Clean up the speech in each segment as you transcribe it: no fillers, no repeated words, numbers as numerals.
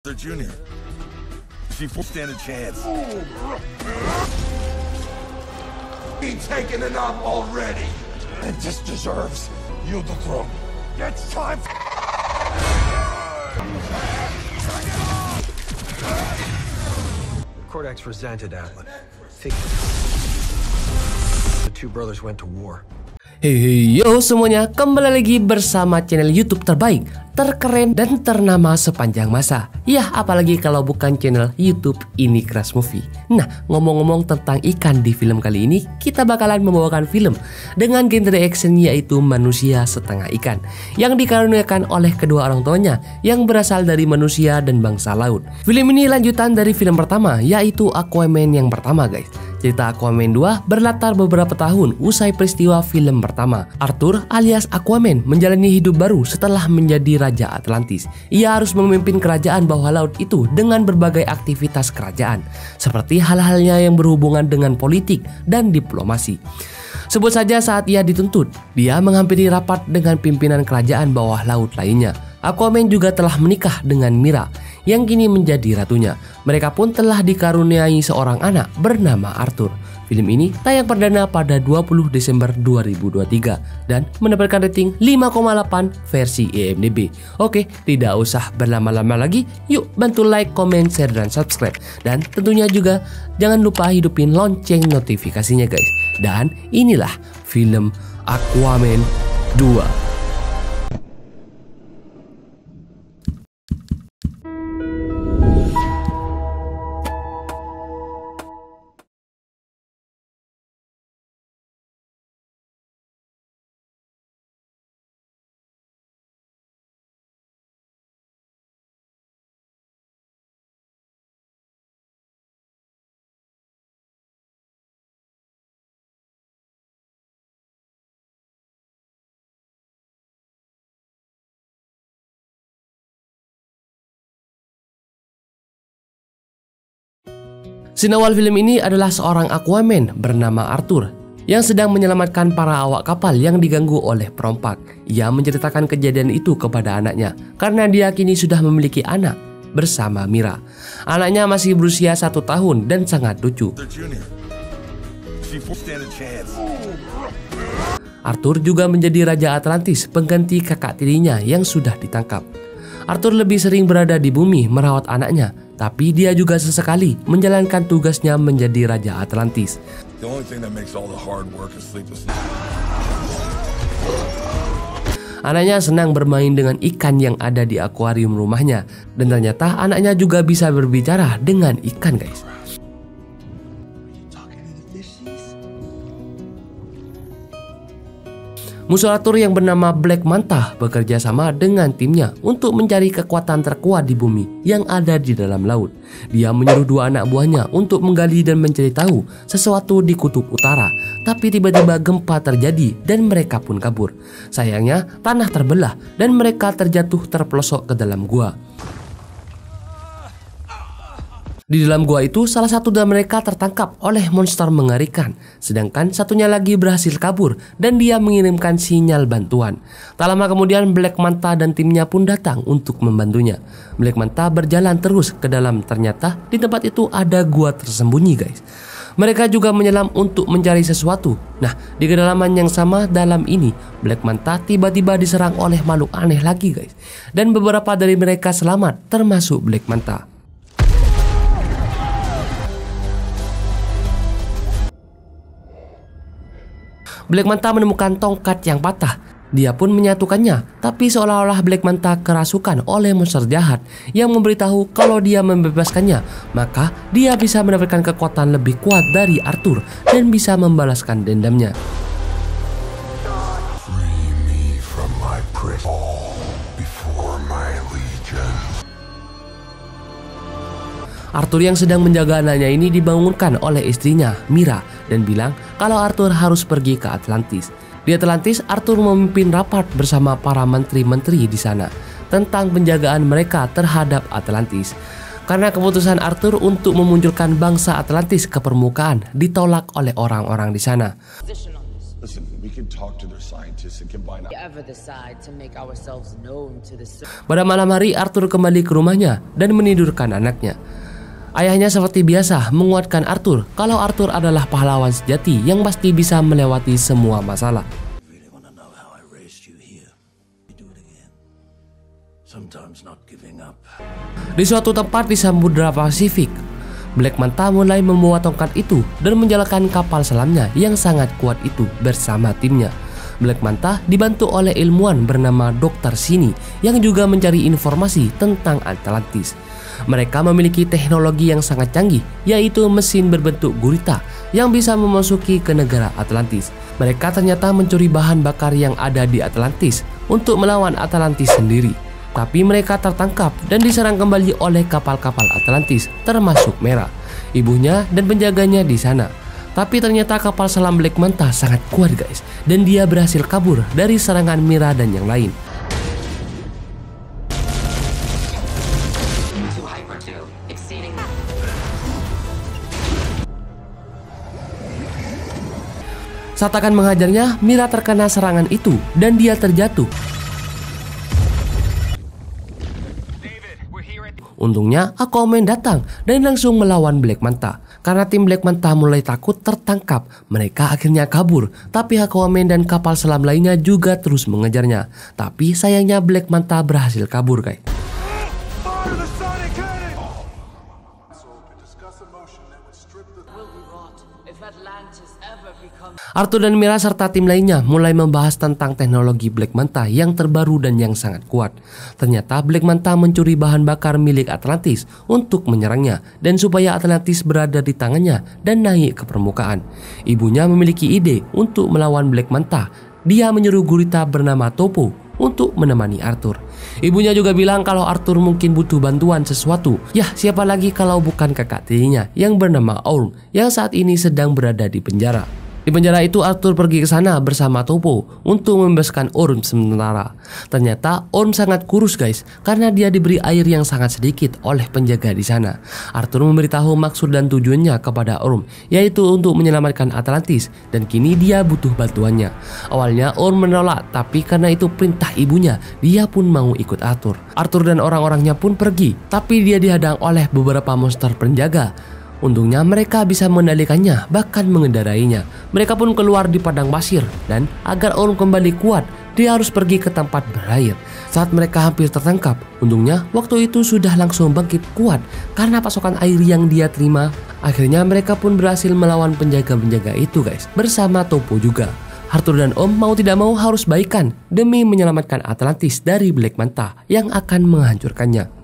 They're junior. She full stand a chance. Be taken enough already. And just deserves you the throne. It's time. Cordax resented Atlan. The two brothers went to war. Hey yo semuanya, kembali lagi bersama channel YouTube terbaik, terkeren dan ternama sepanjang masa. Ya, apalagi kalau bukan channel YouTube Ini Crash Movie. Nah, ngomong-ngomong tentang ikan di film kali ini, kita bakalan membawakan film dengan genre action yaitu manusia setengah ikan yang dikaruniakan oleh kedua orang tuanya yang berasal dari manusia dan bangsa laut. Film ini lanjutan dari film pertama yaitu Aquaman yang pertama, guys. Cerita Aquaman 2 berlatar beberapa tahun usai peristiwa film pertama. Arthur alias Aquaman menjalani hidup baru setelah menjadi Raja Atlantis. Ia harus memimpin kerajaan bawah laut itu dengan berbagai aktivitas kerajaan, seperti hal-halnya yang berhubungan dengan politik dan diplomasi. Sebut saja saat ia dituntut, dia menghampiri rapat dengan pimpinan kerajaan bawah laut lainnya. Aquaman juga telah menikah dengan Mira yang kini menjadi ratunya. Mereka pun telah dikaruniai seorang anak bernama Arthur. Film ini tayang perdana pada 20 Desember 2023 dan mendapatkan rating 5,8 versi IMDb. Oke, tidak usah berlama-lama lagi, yuk bantu like, comment, share, dan subscribe. Dan tentunya juga jangan lupa hidupin lonceng notifikasinya, guys. Dan inilah film Aquaman 2. Scene awal film ini adalah seorang Aquaman bernama Arthur yang sedang menyelamatkan para awak kapal yang diganggu oleh perompak. Ia menceritakan kejadian itu kepada anaknya karena dia kini sudah memiliki anak bersama Mira. Anaknya masih berusia 1 tahun dan sangat lucu. Arthur juga menjadi Raja Atlantis, pengganti kakak tirinya yang sudah ditangkap. Arthur lebih sering berada di bumi merawat anaknya, tapi dia juga sesekali menjalankan tugasnya menjadi Raja Atlantis. Anaknya senang bermain dengan ikan yang ada di akuarium rumahnya, dan ternyata anaknya juga bisa berbicara dengan ikan, guys. Musuh Arthur yang bernama Black Manta bekerja sama dengan timnya untuk mencari kekuatan terkuat di bumi yang ada di dalam laut. Dia menyuruh 2 anak buahnya untuk menggali dan mencari tahu sesuatu di kutub utara. Tapi tiba-tiba gempa terjadi dan mereka pun kabur. Sayangnya tanah terbelah dan mereka terjatuh terpelosok ke dalam gua. Di dalam gua itu, salah satu dari mereka tertangkap oleh monster mengerikan, sedangkan satunya lagi berhasil kabur dan dia mengirimkan sinyal bantuan. Tak lama kemudian Black Manta dan timnya pun datang untuk membantunya. Black Manta berjalan terus ke dalam, ternyata di tempat itu ada gua tersembunyi, guys. Mereka juga menyelam untuk mencari sesuatu. Nah, di kedalaman yang sama dalam ini, Black Manta tiba-tiba diserang oleh makhluk aneh lagi, guys. Dan beberapa dari mereka selamat, termasuk Black Manta. Black Manta menemukan tongkat yang patah. Dia pun menyatukannya, tapi seolah-olah Black Manta kerasukan oleh monster jahat yang memberitahu kalau dia membebaskannya, maka dia bisa mendapatkan kekuatan lebih kuat dari Arthur dan bisa membalaskan dendamnya. Arthur yang sedang menjaga anaknya ini dibangunkan oleh istrinya, Mira, dan bilang kalau Arthur harus pergi ke Atlantis. Di Atlantis, Arthur memimpin rapat bersama para menteri-menteri di sana tentang penjagaan mereka terhadap Atlantis. Karena keputusan Arthur untuk memunculkan bangsa Atlantis ke permukaan ditolak oleh orang-orang di sana. Listen, We can talk to their scientists and combine. Ever decide to make ourselves known to the Pada malam hari, Arthur kembali ke rumahnya dan menidurkan anaknya. Ayahnya seperti biasa menguatkan Arthur kalau Arthur adalah pahlawan sejati yang pasti bisa melewati semua masalah. Di suatu tempat di Samudra Pasifik, Black Manta mulai membawa tongkat itu dan menjalankan kapal selamnya yang sangat kuat itu bersama timnya. Black Manta dibantu oleh ilmuwan bernama Dr. Sini yang juga mencari informasi tentang Atlantis. Mereka memiliki teknologi yang sangat canggih, yaitu mesin berbentuk gurita yang bisa memasuki ke negara Atlantis. Mereka ternyata mencuri bahan bakar yang ada di Atlantis untuk melawan Atlantis sendiri. Tapi mereka tertangkap dan diserang kembali oleh kapal-kapal Atlantis, termasuk Mera, ibunya dan penjaganya di sana. Tapi ternyata kapal selam Black Manta sangat kuat guys, dan dia berhasil kabur dari serangan Mera dan yang lain. Saat akan menghajarnya, Mera terkena serangan itu dan dia terjatuh. Untungnya Aquaman datang dan langsung melawan Black Manta. Karena tim Black Manta mulai takut tertangkap, mereka akhirnya kabur. Tapi Aquaman dan kapal selam lainnya juga terus mengejarnya. Tapi sayangnya Black Manta berhasil kabur guys. Arthur dan Mera serta tim lainnya mulai membahas tentang teknologi Black Manta yang terbaru dan yang sangat kuat. Ternyata Black Manta mencuri bahan bakar milik Atlantis untuk menyerangnya dan supaya Atlantis berada di tangannya dan naik ke permukaan. Ibunya memiliki ide untuk melawan Black Manta. Dia menyuruh gurita bernama Topo untuk menemani Arthur. Ibunya juga bilang kalau Arthur mungkin butuh bantuan sesuatu. Yah, siapa lagi kalau bukan kakak tirinya yang bernama Orm yang saat ini sedang berada di penjara. Di penjara itu Arthur pergi ke sana bersama Topo untuk membebaskan Orm sementara. Ternyata Orm sangat kurus guys karena dia diberi air yang sangat sedikit oleh penjaga di sana. Arthur memberitahu maksud dan tujuannya kepada Orm, yaitu untuk menyelamatkan Atlantis dan kini dia butuh bantuannya. Awalnya Orm menolak, tapi karena itu perintah ibunya, dia pun mau ikut Arthur. Arthur dan orang-orangnya pun pergi, tapi dia dihadang oleh beberapa monster penjaga. Untungnya mereka bisa mengendalikannya, bahkan mengendarainya. Mereka pun keluar di padang pasir dan agar Orm kembali kuat, dia harus pergi ke tempat berair. Saat mereka hampir tertangkap, untungnya waktu itu sudah langsung bangkit kuat karena pasokan air yang dia terima. Akhirnya mereka pun berhasil melawan penjaga-penjaga itu guys, bersama Topo juga. Arthur dan Orm mau tidak mau harus baikan demi menyelamatkan Atlantis dari Black Manta yang akan menghancurkannya.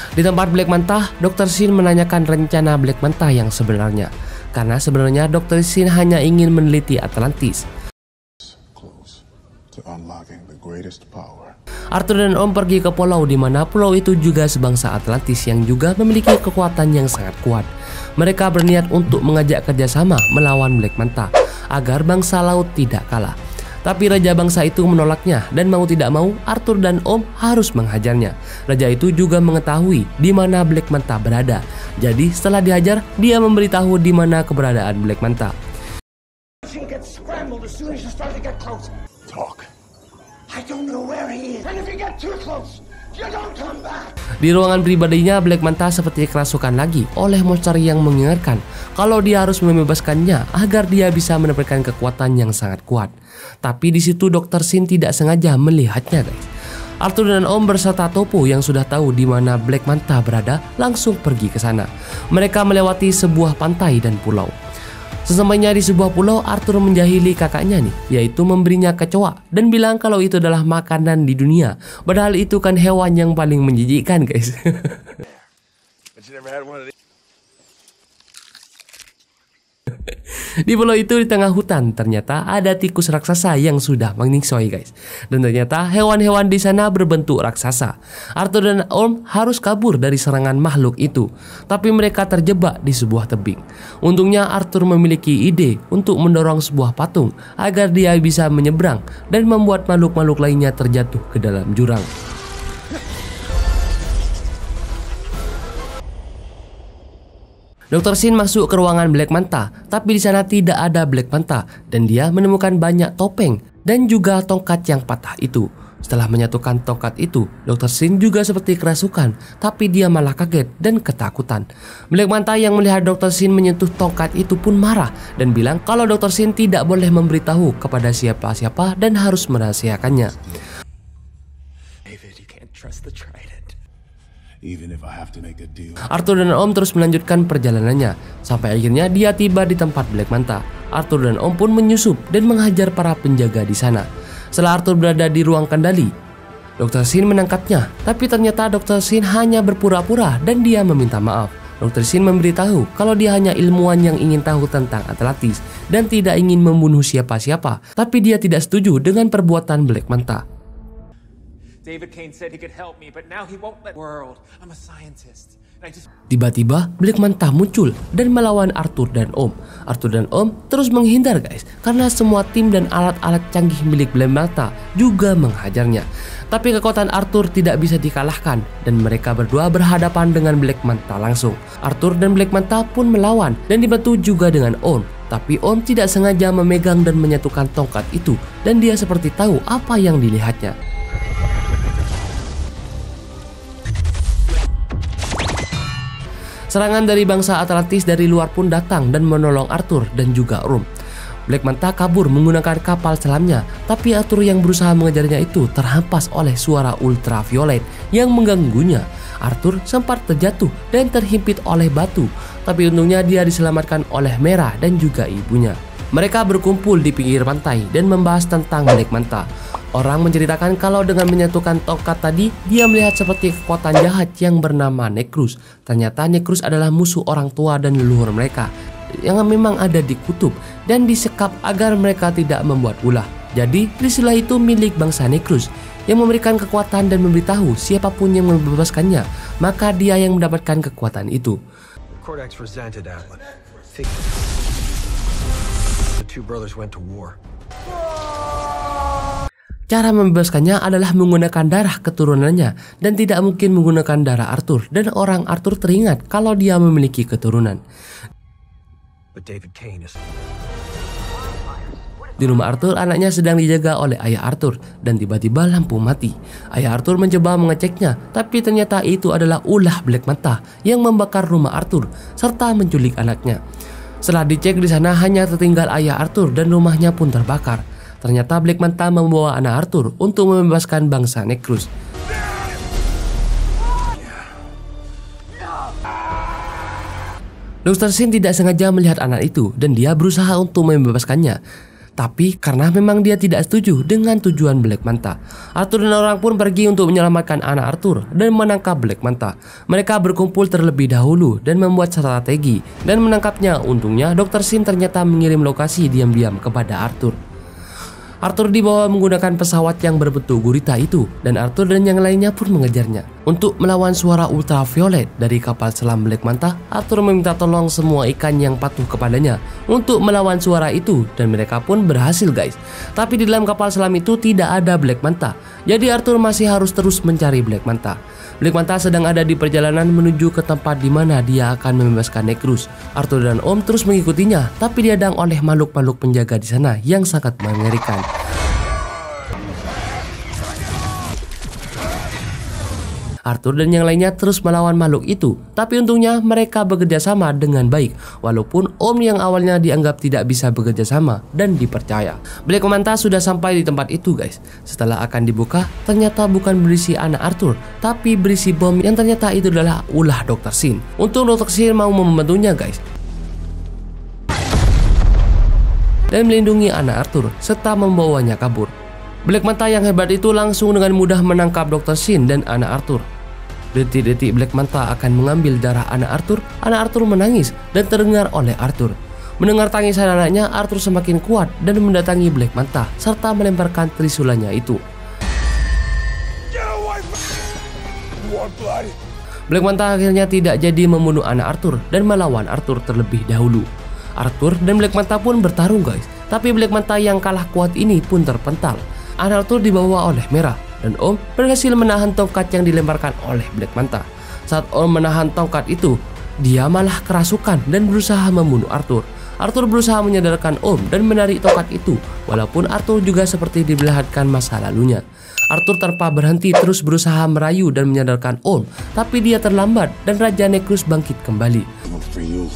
Di tempat Black Manta, Dr. Sin menanyakan rencana Black Manta yang sebenarnya. Karena sebenarnya Dr. Sin hanya ingin meneliti Atlantis. Arthur dan Orm pergi ke pulau di mana pulau itu juga sebangsa Atlantis yang juga memiliki kekuatan yang sangat kuat. Mereka berniat untuk mengajak kerjasama melawan Black Manta agar bangsa laut tidak kalah. Tapi raja bangsa itu menolaknya dan mau tidak mau Arthur dan Orm harus menghajarnya. Raja itu juga mengetahui di mana Black Manta berada. Jadi setelah dihajar, dia memberitahu di mana keberadaan Black Manta. Di ruangan pribadinya, Black Manta seperti kerasukan lagi oleh monster yang mengingatkan kalau dia harus membebaskannya agar dia bisa mendapatkan kekuatan yang sangat kuat. Tapi di situ Dr. Sin tidak sengaja melihatnya guys. Arthur dan Orm berserta Topo yang sudah tahu di mana Black Manta berada langsung pergi ke sana. Mereka melewati sebuah pantai dan pulau. Sesampainya di sebuah pulau, Arthur menjahili kakaknya nih, yaitu memberinya kecoa dan bilang kalau itu adalah makanan di dunia. Padahal itu kan hewan yang paling menjijikkan guys. Di pulau itu di tengah hutan ternyata ada tikus raksasa yang sudah menyingsoi guys. Dan ternyata hewan-hewan di sana berbentuk raksasa. Arthur dan Orm harus kabur dari serangan makhluk itu, tapi mereka terjebak di sebuah tebing. Untungnya Arthur memiliki ide untuk mendorong sebuah patung agar dia bisa menyeberang dan membuat makhluk-makhluk lainnya terjatuh ke dalam jurang. Dr. Sin masuk ke ruangan Black Manta, tapi di sana tidak ada Black Manta dan dia menemukan banyak topeng dan juga tongkat yang patah itu. Setelah menyatukan tongkat itu, Dr. Sin juga seperti kerasukan, tapi dia malah kaget dan ketakutan. Black Manta yang melihat Dr. Sin menyentuh tongkat itu pun marah dan bilang kalau Dr. Sin tidak boleh memberitahu kepada siapa-siapa dan harus merahasiakannya. David, you can't trust the Trident. Even if I have to make a deal. Arthur dan Om terus melanjutkan perjalanannya sampai akhirnya dia tiba di tempat Black Manta. Arthur dan Om pun menyusup dan menghajar para penjaga di sana. Setelah Arthur berada di ruang kendali, Dr. Sin menangkapnya, tapi ternyata Dr. Sin hanya berpura-pura dan dia meminta maaf. Dr. Sin memberitahu kalau dia hanya ilmuwan yang ingin tahu tentang Atlantis dan tidak ingin membunuh siapa-siapa, tapi dia tidak setuju dengan perbuatan Black Manta. David Kane said he could help me, but now he won't let world. I'm a scientist. Tiba-tiba Black Manta muncul dan melawan Arthur dan Om. Arthur dan Om terus menghindar guys, karena semua tim dan alat-alat canggih milik Black Manta juga menghajarnya. Tapi kekuatan Arthur tidak bisa dikalahkan dan mereka berdua berhadapan dengan Black Manta langsung. Arthur dan Black Manta pun melawan dan dibantu juga dengan Om. Tapi Om tidak sengaja memegang dan menyatukan tongkat itu dan dia seperti tahu apa yang dilihatnya. Serangan dari bangsa Atlantis dari luar pun datang dan menolong Arthur dan juga Om. Black Manta kabur menggunakan kapal selamnya, tapi Arthur yang berusaha mengejarnya itu terhampas oleh suara ultraviolet yang mengganggunya. Arthur sempat terjatuh dan terhimpit oleh batu, tapi untungnya dia diselamatkan oleh Mera dan juga ibunya. Mereka berkumpul di pinggir pantai dan membahas tentang Black Manta. Orang menceritakan kalau dengan menyatukan tongkat tadi, dia melihat seperti kekuatan jahat yang bernama Necrus. Ternyata Necrus adalah musuh orang tua dan leluhur mereka yang memang ada di kutub dan disekap agar mereka tidak membuat ulah. Jadi trisula itu milik bangsa Necrus yang memberikan kekuatan dan memberitahu siapapun yang membebaskannya, maka dia yang mendapatkan kekuatan itu. Cortex resented Atlan. The two brothers went to war. Cara membebaskannya adalah menggunakan darah keturunannya dan tidak mungkin menggunakan darah Arthur, dan orang Arthur teringat kalau dia memiliki keturunan. But David Kane is... Di rumah Arthur, anaknya sedang dijaga oleh ayah Arthur dan tiba-tiba lampu mati. Ayah Arthur mencoba mengeceknya, tapi ternyata itu adalah ulah Black Manta yang membakar rumah Arthur serta menculik anaknya. Setelah dicek di sana hanya tertinggal ayah Arthur dan rumahnya pun terbakar. Ternyata Black Manta membawa anak Arthur untuk membebaskan bangsa Necrus. Dr. Sin tidak sengaja melihat anak itu dan dia berusaha untuk membebaskannya. Tapi karena memang dia tidak setuju dengan tujuan Black Manta, Arthur dan orang pun pergi untuk menyelamatkan anak Arthur dan menangkap Black Manta. Mereka berkumpul terlebih dahulu dan membuat strategi dan menangkapnya. Untungnya Dr. Sin ternyata mengirim lokasi diam-diam kepada Arthur. Arthur dibawa menggunakan pesawat yang berbentuk gurita itu dan Arthur dan yang lainnya pun mengejarnya. Untuk melawan suara ultraviolet dari kapal selam Black Manta, Arthur meminta tolong semua ikan yang patuh kepadanya untuk melawan suara itu dan mereka pun berhasil guys. Tapi di dalam kapal selam itu tidak ada Black Manta, jadi Arthur masih harus terus mencari Black Manta. Black Manta sedang ada di perjalanan menuju ke tempat di mana dia akan membebaskan Necrus. Arthur dan Om terus mengikutinya, tapi dihadang oleh makhluk-makhluk penjaga di sana yang sangat mengerikan. Arthur dan yang lainnya terus melawan makhluk itu, tapi untungnya mereka bekerja sama dengan baik, walaupun Om yang awalnya dianggap tidak bisa bekerja sama dan dipercaya. Black Manta sudah sampai di tempat itu guys. Setelah akan dibuka, ternyata bukan berisi anak Arthur, tapi berisi bom yang ternyata itu adalah ulah Dr. Sin. Untung Dr. Sin mau membantunya guys dan melindungi anak Arthur serta membawanya kabur. Black Manta yang hebat itu langsung dengan mudah menangkap Dr. Sin dan anak Arthur. Detik-detik Black Manta akan mengambil darah anak Arthur menangis dan terdengar oleh Arthur. Mendengar tangisan anaknya, Arthur semakin kuat dan mendatangi Black Manta serta melemparkan trisulanya itu. Black Manta akhirnya tidak jadi membunuh anak Arthur dan melawan Arthur terlebih dahulu. Arthur dan Black Manta pun bertarung guys, tapi Black Manta yang kalah kuat ini pun terpental. Anak Arthur dibawa oleh Mera dan Om berhasil menahan tongkat yang dilemparkan oleh Black Manta. Saat Om menahan tongkat itu, dia malah kerasukan dan berusaha membunuh Arthur. Arthur berusaha menyadarkan Om dan menarik tongkat itu, walaupun Arthur juga seperti diperlihatkan masa lalunya. Arthur tanpa berhenti terus berusaha merayu dan menyadarkan Om, tapi dia terlambat dan Raja Necrus bangkit kembali. For you.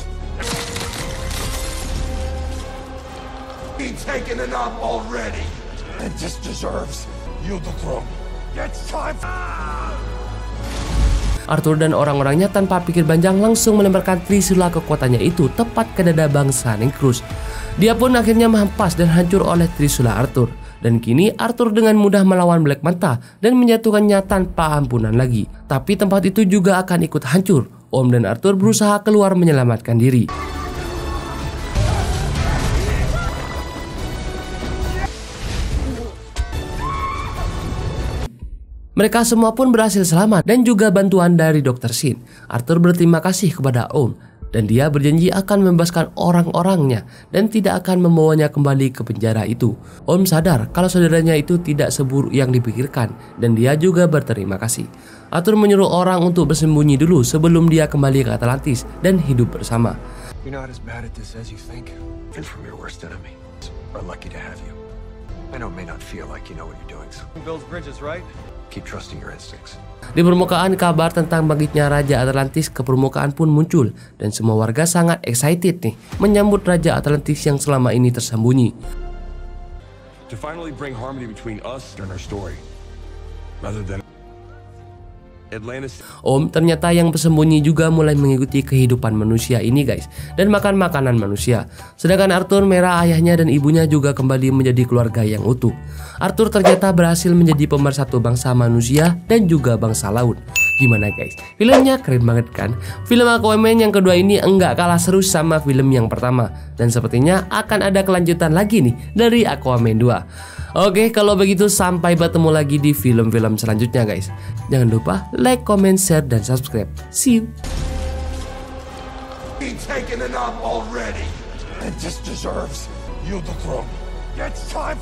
Be taken enough already. It just deserves you the throne. It's time. Arthur dan orang-orangnya tanpa pikir panjang langsung melemparkan trisula kekuatannya itu tepat ke dada bangsa Necrus. Dia pun akhirnya mahempas dan hancur oleh trisula Arthur. Dan kini Arthur dengan mudah melawan Black Manta dan menjatuhkannya tanpa ampunan lagi. Tapi tempat itu juga akan ikut hancur. Om dan Arthur berusaha keluar menyelamatkan diri. Mereka semua pun berhasil selamat dan juga bantuan dari Dr. Shin. Arthur berterima kasih kepada Om dan dia berjanji akan membebaskan orang-orangnya dan tidak akan membawanya kembali ke penjara itu. Om sadar kalau saudaranya itu tidak seburuk yang dipikirkan dan dia juga berterima kasih. Arthur menyuruh orang untuk bersembunyi dulu sebelum dia kembali ke Atlantis dan hidup bersama. You're not as bad at this as you think. And from your worst enemy. We're lucky to have you. I know it may not feel like you know what you're doing, so Builds bridges, right? keep trusting your instincts. Di permukaan, kabar tentang bangkitnya Raja Atlantis ke permukaan pun muncul dan semua warga sangat excited nih menyambut Raja Atlantis yang selama ini tersembunyi. To finally bring harmony between us and our story, rather than Atlantis. Om ternyata yang bersembunyi juga mulai mengikuti kehidupan manusia ini guys, dan makan makanan manusia. Sedangkan Arthur, Mera, ayahnya dan ibunya juga kembali menjadi keluarga yang utuh. Arthur ternyata berhasil menjadi pemersatu bangsa manusia dan juga bangsa laut. Gimana guys? Filmnya keren banget kan? Film Aquaman yang kedua ini enggak kalah seru sama film yang pertama. Dan sepertinya akan ada kelanjutan lagi nih dari Aquaman 2. Oke, kalau begitu sampai bertemu lagi di film-film selanjutnya guys. Jangan lupa like, comment, share, dan subscribe. See you! Be taken enough already. It just deserves you the throne. It's time.